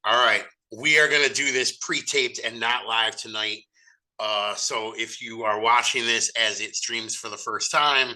All right. We are going to do this pre-taped and not live tonight. So if you are watching this as it streams for the first time,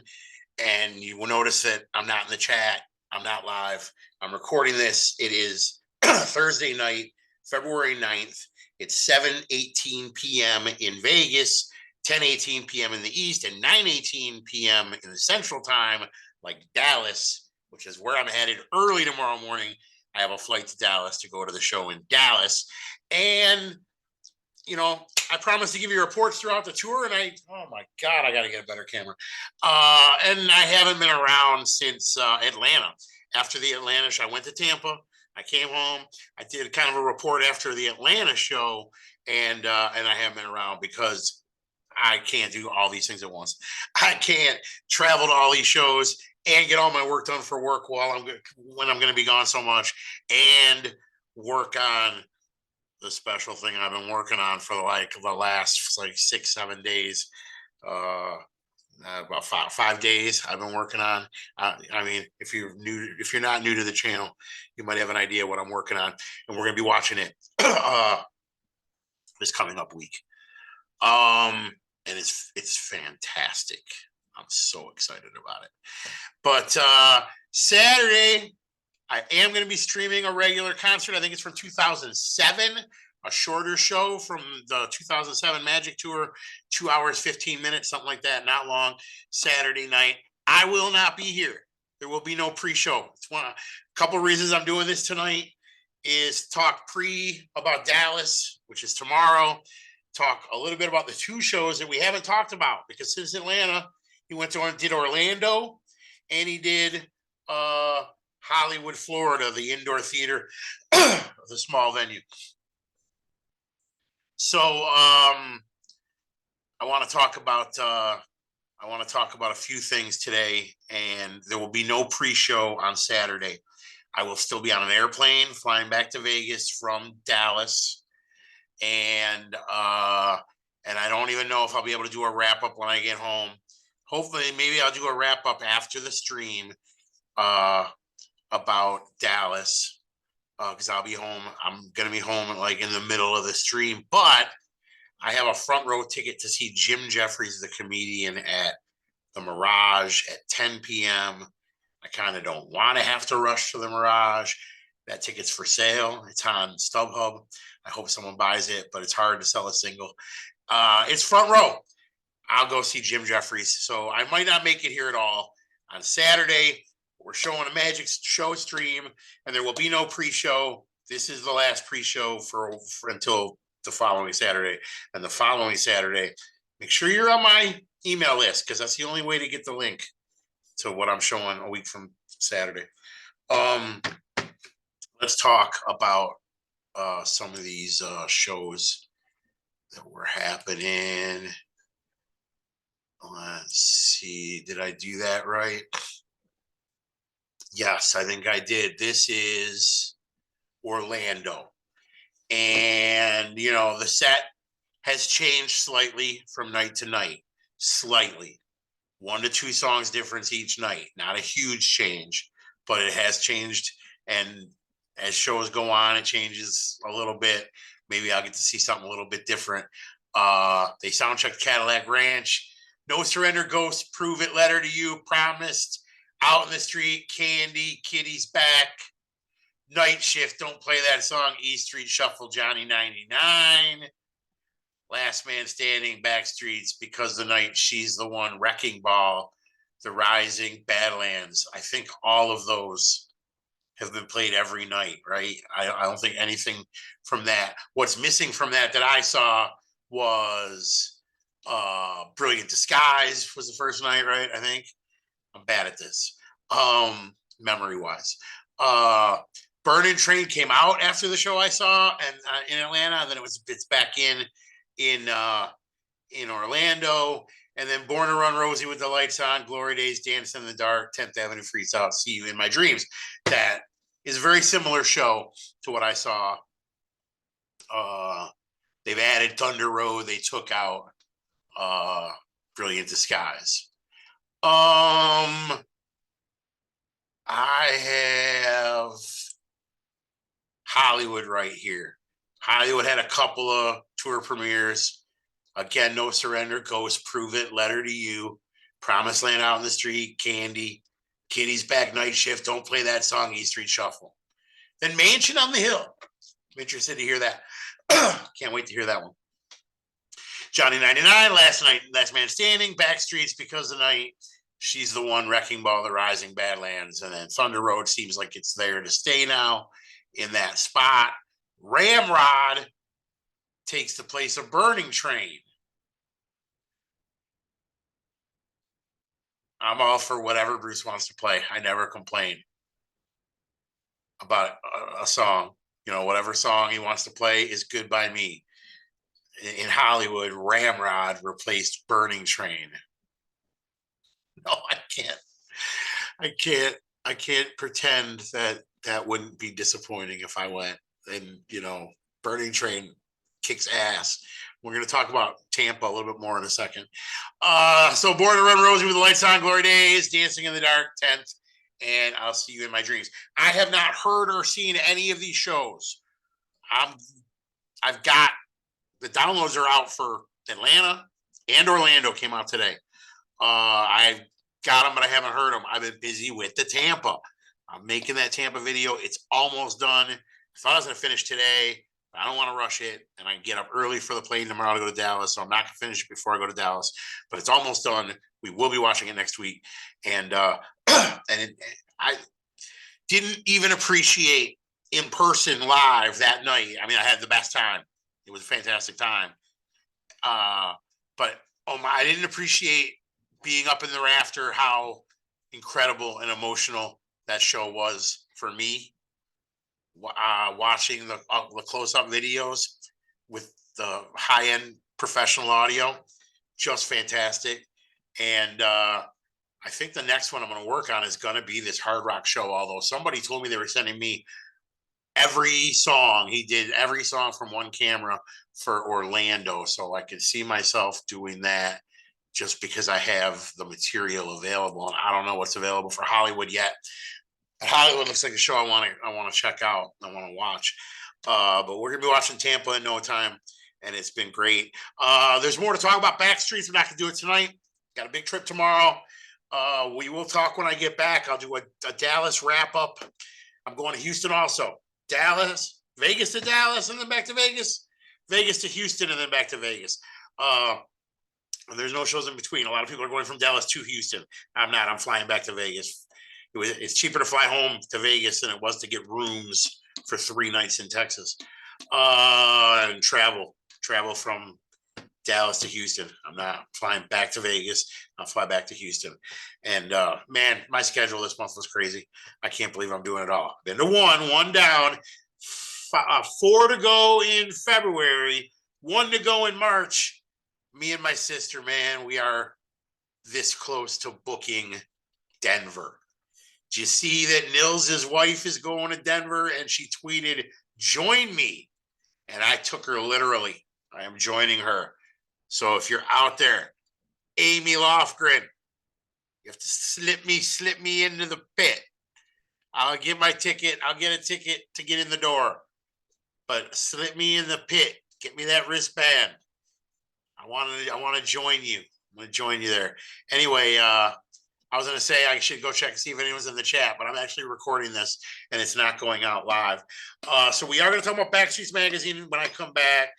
and you will notice that I'm not in the chat, I'm not live. I'm recording this. It is Thursday night, February 9th. It's 7:18 p.m. in Vegas, 10:18 p.m. in the East, and 9:18 p.m. in the Central Time, like Dallas, which is where I'm headed early tomorrow morning. I have a flight to Dallas to go to the show in Dallas. And, I promised to give you reports throughout the tour. And oh my God, I got to get a better camera. And I haven't been around since Atlanta. After the Atlanta show, I went to Tampa. I came home. I did kind of a report after the Atlanta show. And I haven't been around because I can't do all these things at once. I can't travel to all these shows and get all my work done for work when I'm going to be gone so much, and work on the special thing I've been working on for the last 6-7 days. About five days I've been working on. I mean, if you're not new to the channel, you might have an idea what I'm working on, and we're going to be watching it this coming up week. And it's fantastic. I'm so excited about it. But Saturday, I am going to be streaming a regular concert. I think it's from 2007, a shorter show from the 2007 Magic Tour, 2 hours, 15 minutes, something like that, not long. Saturday night. I will not be here. There will be no pre-show. A couple of reasons I'm doing this tonight is talk about Dallas, which is tomorrow. Talk a little bit about the two shows that we haven't talked about, because since Atlanta, he did Orlando, and he did Hollywood, Florida, the indoor theater, the small venue. So I want to talk about a few things today, and there will be no pre-show on Saturday. I will still be on an airplane flying back to Vegas from Dallas, and I don't even know if I'll be able to do a wrap up when I get home. Hopefully, maybe I'll do a wrap up after the stream about Dallas, because I'll be home. I'm gonna be home in the middle of the stream, but I have a front row ticket to see Jim Jeffries, the comedian, at the Mirage at 10 p.m. I kind of don't want to have to rush to the Mirage. That ticket's for sale. It's on StubHub. I hope someone buys it, but it's hard to sell a single. It's front row. I'll go see Jim Jeffries. So I might not make it here at all. On Saturday, we're showing a Magic show stream, and there will be no pre-show. This is the last pre-show for until the following Saturday. And the following Saturday, make sure you're on my email list, because that's the only way to get the link to what I'm showing a week from Saturday. Let's talk about some of these shows that were happening. Let's see. Did I do that right? Yes, I think I did. This is Orlando. And, the set has changed slightly from night to night. Slightly. 1 to 2 songs difference each night. Not a huge change, but it has changed. And as shows go on, it changes a little bit. Maybe I'll get to see something a little bit different. They soundchecked Cadillac Ranch. No Surrender, Ghost, Prove It, Letter to You, Promised, Out in the Street, Candy, Kitty's Back, Night Shift, Don't Play That Song, E Street Shuffle, Johnny 99, Last Man Standing, Backstreets, Because the Night, She's the One, Wrecking Ball, The Rising, Badlands. I think all of those have been played every night, right? I don't think anything from that. What's missing from that I saw was Brilliant Disguise was the first night, right? I think. I'm bad at this, memory wise. Burning Train came out after the show I saw and in Atlanta, and then it's back in Orlando, and then Born to Run Rosie with the Lights On, Glory Days, Dance in the Dark, 10th Avenue Freaks Out, See You in My Dreams. That is a very similar show to what I saw. They've added Thunder Road. They took out Brilliant Disguise. I have Hollywood right here. Hollywood had a couple of tour premieres. Again, No Surrender, Ghost, Prove It, Letter to You, Promised Land, Out in the Street, Candy, Kitty's Back, Night Shift, Don't Play That Song, E Street Shuffle. Then Mansion on the Hill. I'm interested to hear that. Can't wait to hear that one. Johnny 99, Last Man Standing, Backstreets, Because the Night, She's the One, Wrecking Ball, The Rising, Badlands, and then Thunder Road seems like it's there to stay now in that spot. Ramrod takes the place of Burning Train. I'm all for whatever Bruce wants to play. I never complain about a song. You know, whatever song he wants to play is good by me. In Hollywood, Ramrod replaced Burning Train. No, I can't. I can't pretend that that wouldn't be disappointing if I went. And, you know, Burning Train kicks ass. We're going to talk about Tampa a little bit more in a second. So Born to Run Rosie with the Lights On, Glory Days, Dancing in the Dark, 10th, and I'll See You in My Dreams. I have not heard or seen any of these shows. I've got the downloads are out for Atlanta and Orlando came out today. I've got them, but I haven't heard them. I've been busy with the Tampa. I'm making that Tampa video. It's almost done. I thought I was going to finish today. I don't want to rush it, and I get up early for the plane tomorrow to go to Dallas, so I'm not going to finish it before I go to Dallas. But it's almost done. We will be watching it next week, and I didn't even appreciate in person live that night. I mean, I had the best time. It was a fantastic time, but I didn't appreciate being up in the rafter how incredible and emotional that show was for me. Watching the close-up videos with the high-end professional audio, just fantastic. And I think the next one I'm going to work on is going to be this Hard Rock show, although somebody told me they were sending me every song. He did every song from one camera for Orlando, so I could see myself doing that just because I have the material available. And I don't know what's available for Hollywood yet. Hollywood looks like a show I want to check out. I want to watch. But we're gonna be watching Tampa in no time, and it's been great. There's more to talk about Backstreets. We're not gonna do it tonight. Got a big trip tomorrow. We will talk when I get back. I'll do a Dallas wrap up. I'm going to Houston also. Dallas, Vegas to Dallas, and then back to Vegas. Vegas to Houston, and then back to Vegas. And there's no shows in between. A lot of people are going from Dallas to Houston. I'm not. I'm flying back to Vegas. It's cheaper to fly home to Vegas than it was to get rooms for 3 nights in Texas. And travel from Dallas to Houston. I'm not flying back to Vegas. I'll fly back to Houston. And man, my schedule this month was crazy. I can't believe I'm doing it all. Been to one down, 4 to go in February, 1 to go in March. Me and my sister, man, we are this close to booking Denver. Do you see that Nils' wife is going to Denver? And she tweeted, "Join me." And I took her literally. I am joining her. So if you're out there, Amy Lofgren, you have to slip me into the pit. I'll get my ticket. I'll get a ticket to get in the door. But slip me in the pit. Get me that wristband. I want to join you. I'm going to join you there. Anyway, I was going to say I should go check and see if anyone's in the chat, but I'm actually recording this and it's not going out live. So we are going to talk about Backstreets Magazine when I come back.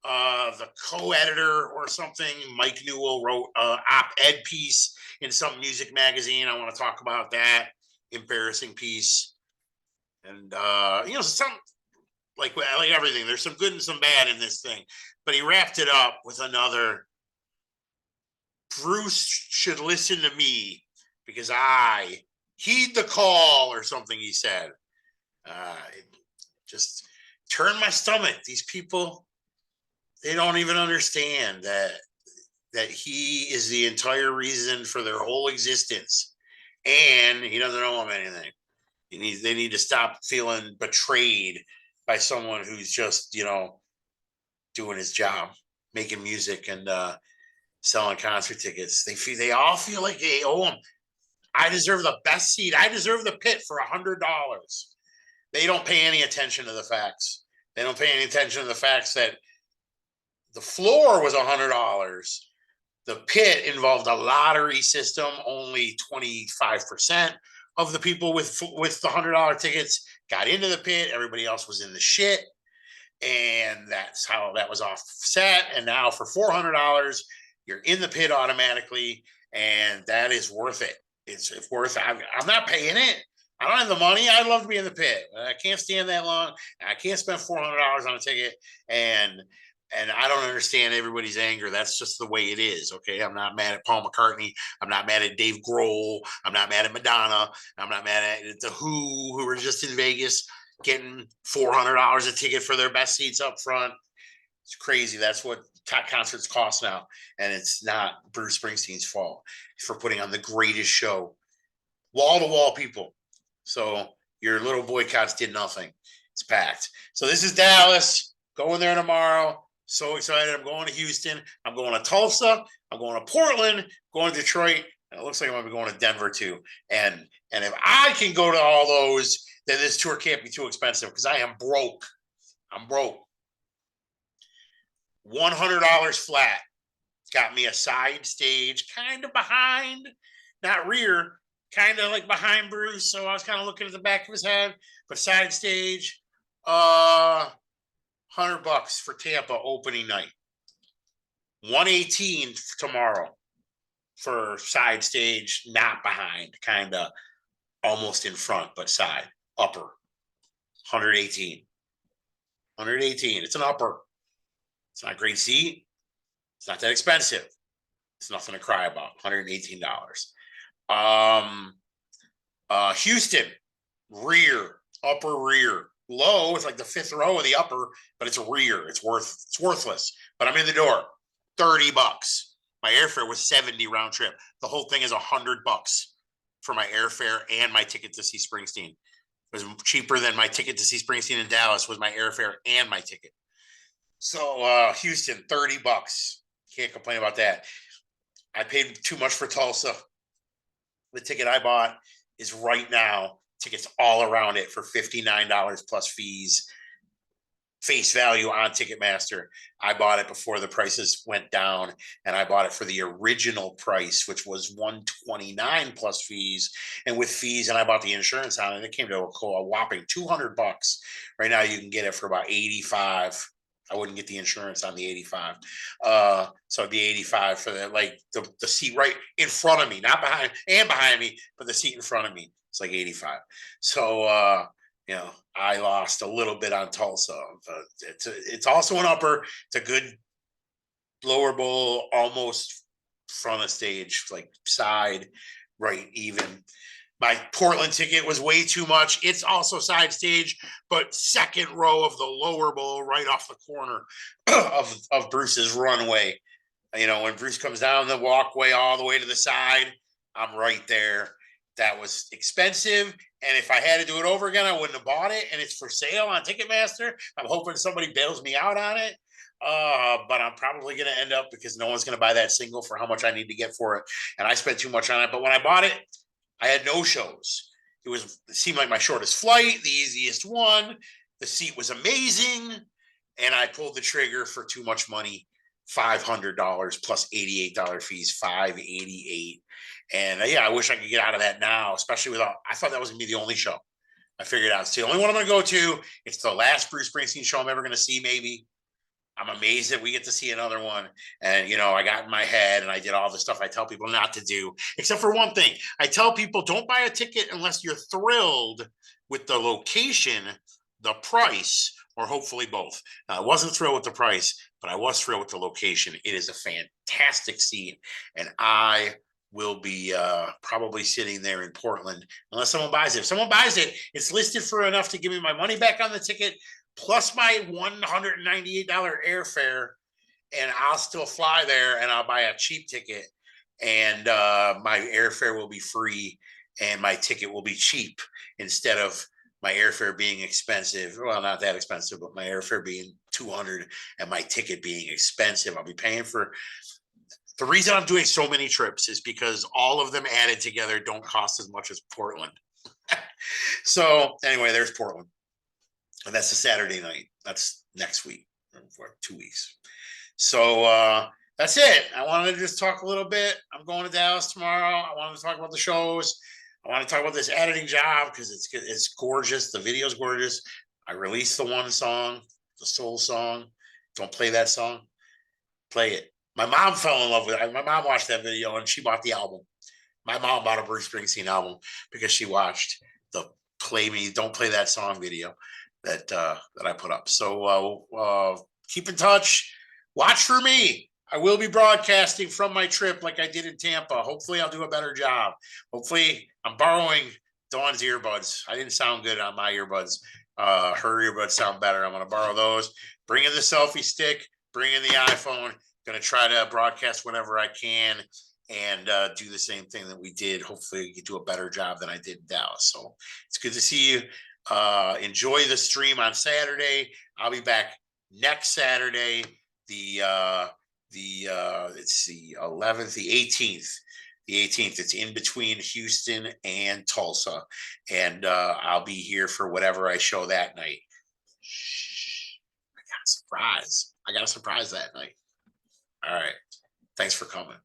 The co-editor or something, Mike Newell, wrote an op-ed piece in some music magazine. I want to talk about that embarrassing piece. And, some like everything, there's some good and some bad in this thing. But he wrapped it up with another, Bruce should listen to me because I heed the call or something he said. Just turned my stomach. These people, they don't even understand that he is the entire reason for their whole existence. And he doesn't owe them anything. They need to stop feeling betrayed by someone who's just, doing his job, making music and selling concert tickets. They all feel like they owe him. I deserve the best seat. I deserve the pit for $100. They don't pay any attention to the facts. They don't pay any attention to the facts that the floor was $100. The pit involved a lottery system. Only 25% of the people with the $100 tickets got into the pit. Everybody else was in the shit, and that's how that was offset. And now for $400, you're in the pit automatically, and that is worth it. It's worth it. I'm not paying it. I don't have the money. I'd love to be in the pit. I can't stand that long. I can't spend $400 on a ticket, and I don't understand everybody's anger. That's just the way it is. Okay, I'm not mad at Paul McCartney. I'm not mad at Dave Grohl. I'm not mad at Madonna. I'm not mad at the Who were just in Vegas getting $400 a ticket for their best seats up front. It's crazy. That's what concerts cost now, and it's not Bruce Springsteen's fault for putting on the greatest show, wall to wall people. So your little boycotts did nothing. It's packed. So this is Dallas. Going there tomorrow. So excited. I'm going to Houston. I'm going to Tulsa. I'm going to Portland. Going to Detroit. And it looks like I'm going to be going to Denver too. And if I can go to all those, then this tour can't be too expensive because I am broke. I'm broke. $100 flat. Got me a side stage, kind of behind, not rear, kind of like behind Bruce. So I was kind of looking at the back of his head, but side stage, $100 for Tampa opening night. 118 tomorrow for side stage, not behind, kind of almost in front, but side, upper. 118. 118. It's an upper. It's not a great seat. It's not that expensive. It's nothing to cry about. $118. Houston, rear, upper rear. Low, it's like the fifth row of the upper, but it's a rear. It's worthless. But I'm in the door. $30. My airfare was $70 round trip. The whole thing is $100 for my airfare and my ticket to see Springsteen. It was cheaper than my ticket to see Springsteen in Dallas was my airfare and my ticket. So Houston, $30. Can't complain about that. I paid too much for Tulsa. The ticket I bought is right now, tickets all around it for $59 plus fees. Face value on Ticketmaster. I bought it before the prices went down, and I bought it for the original price, which was $129 plus fees. And with fees, and I bought the insurance on it, it came to a whopping $200. Right now, you can get it for about $85. I wouldn't get the insurance on the $85. So it'd be $85 for the seat right in front of me, not behind me, but the seat in front of me. It's like $85. So I lost a little bit on Tulsa, but it's also an upper. It's a good lower bowl, almost front of stage, like side, right, even. My Portland ticket was way too much. It's also side stage, but second row of the lower bowl, right off the corner of Bruce's runway. When Bruce comes down the walkway all the way to the side, I'm right there. That was expensive. And if I had to do it over again, I wouldn't have bought it. And it's for sale on Ticketmaster. I'm hoping somebody bails me out on it. But I'm probably going to end up, because no one's going to buy that single for how much I need to get for it. And I spent too much on it. But when I bought it, I had no shows. It seemed like my shortest flight, the easiest one. The seat was amazing. And I pulled the trigger for too much money. $500 plus $88 fees, $588. And I wish I could get out of that now, especially I thought that was gonna be the only show. I figured out it's the only one I'm gonna go to. It's the last Bruce Springsteen show I'm ever gonna see, maybe. I'm amazed that we get to see another one. And, I got in my head and I did all the stuff I tell people not to do, except for one thing. I tell people don't buy a ticket unless you're thrilled with the location, the price, or hopefully both. Now, I wasn't thrilled with the price, but I was thrilled with the location. It is a fantastic seat, and I will be probably sitting there in Portland unless someone buys it. If someone buys it, it's listed for enough to give me my money back on the ticket, plus my $198 airfare, and I'll still fly there, and I'll buy a cheap ticket, and my airfare will be free, and my ticket will be cheap instead of my airfare being expensive. Well, not that expensive, but my airfare being $200 and my ticket being expensive. I'll be paying for. The reason I'm doing so many trips is because all of them added together don't cost as much as Portland. So anyway, there's Portland. And that's a Saturday night. That's next week for 2 weeks. So that's it. I wanted to just talk a little bit. I'm going to Dallas tomorrow. I wanted to talk about the shows. I want to talk about this editing job because it's gorgeous. The video's gorgeous. I released the one song, the soul song. Don't play that song. Play it. My mom fell in love with it. My mom watched that video and she bought the album. My mom bought a Bruce Springsteen album because she watched the "Play Me, Don't Play That Song" video that I put up. So keep in touch. Watch for me. I will be broadcasting from my trip like I did in Tampa. Hopefully, I'll do a better job. Hopefully, I'm borrowing Dawn's earbuds. I didn't sound good on my earbuds. Her earbuds sound better. I'm going to borrow those. Bring in the selfie stick. Bring in the iPhone. Going to try to broadcast whenever I can and do the same thing that we did. Hopefully, we can do a better job than I did in Dallas. So it's good to see you. Enjoy the stream on Saturday. I'll be back next Saturday. It's the 11th, the 18th. The 18th. It's in between Houston and Tulsa, and I'll be here for whatever I show that night. Shh, I got a surprise. I got a surprise that night. All right. Thanks for coming.